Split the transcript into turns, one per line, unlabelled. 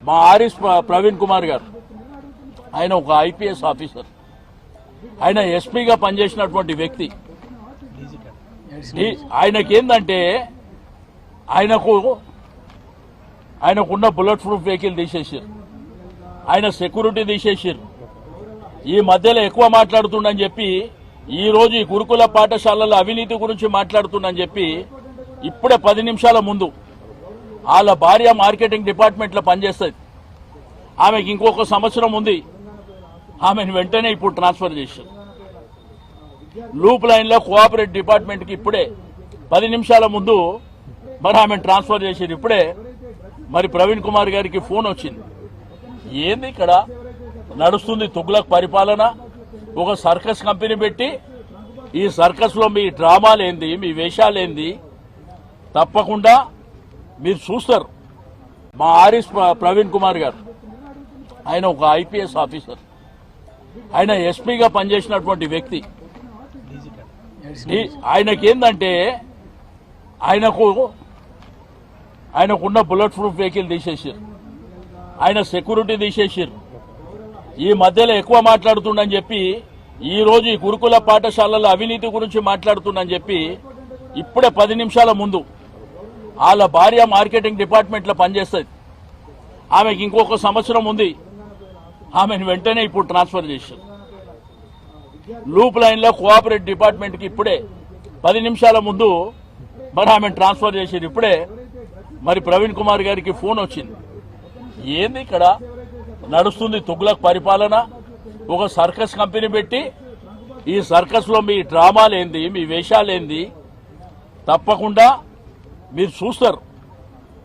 మా ఆర్ఎస్ ప్రవీణ్ కుమార్ గారు ఆయన ఒక ఐపీఎస్ ఆఫీసర్, ఆయన ఎస్పీగా పనిచేసినటువంటి వ్యక్తి. ఆయనకేందంటే ఆయనకున్న బుల్లెట్ ప్రూఫ్ వెహికల్ తీసేసారు, ఆయన సెక్యూరిటీ తీసేసారు. ఈ మధ్యలో ఎక్కువ మాట్లాడుతుండని చెప్పి ఈ రోజు ఈ గురుకుల పాఠశాలల అవినీతి గురించి మాట్లాడుతుండని చెప్పి ఇప్పుడే 10 నిమిషాల ముందు వాళ్ళ భార్య మార్కెటింగ్ డిపార్ట్మెంట్లో పనిచేస్తుంది, ఆమెకి ఇంకొక సంవత్సరం ఉంది, ఆమెను వెంటనే ఇప్పుడు ట్రాన్స్ఫర్ చేశారు. లూప్ లైన్లో కోఆపరేట్ డిపార్ట్మెంట్కి ఇప్పుడే 10 నిమిషాల ముందు మరి ఆమెను ట్రాన్స్ఫర్ చేశారు. ఇప్పుడే మరి ప్రవీణ్ కుమార్ గారికి ఫోన్ వచ్చింది. ఏంది ఇక్కడ నడుస్తుంది తుగ్లక్ పరిపాలన? ఒక సర్కస్ కంపెనీ పెట్టి ఈ సర్కస్లో మీ డ్రామాలేంది, మీ వేషాలేంది తప్పకుండా మీరు చూస్తారు. మా ఆర్ఎస్ ప్రవీణ్ కుమార్ గారు ఆయన ఒక ఐపీఎస్ ఆఫీసర్, ఆయన ఎస్పీగా పనిచేసినటువంటి వ్యక్తి. ఆయనకేందంటే ఆయనకున్న బుల్లెట్ ప్రూఫ్ వెహికల్ తీసేసారు, ఆయన సెక్యూరిటీ తీసేసారు. ఈ మధ్యలో ఎక్కువ మాట్లాడుతుండని చెప్పి ఈ రోజు ఈ గురుకుల పాఠశాలల అవినీతి గురించి మాట్లాడుతుండని చెప్పి ఇప్పుడే 10 నిమిషాల ముందు వాళ్ళ భార్య మార్కెటింగ్ డిపార్ట్మెంట్లో పనిచేస్తుంది, ఆమెకి ఇంకొక సంవత్సరం ఉంది, ఆమెను వెంటనే ఇప్పుడు ట్రాన్స్ఫర్ చేశారు. లూప్ లైన్లో కోఆపరేట్ డిపార్ట్మెంట్కి ఇప్పుడే 10 నిమిషాల ముందు మరి ఆమెను ట్రాన్స్ఫర్ చేశారు. ఇప్పుడే మరి ప్రవీణ్ కుమార్ గారికి ఫోన్ వచ్చింది. ఏంది ఇక్కడ నడుస్తుంది తుగ్లక్ పరిపాలన? ఒక సర్కస్ కంపెనీ పెట్టి ఈ సర్కస్లో మీ డ్రామాలేంది, మీ వేషాలేంది తప్పకుండా మీరు చూస్తారు.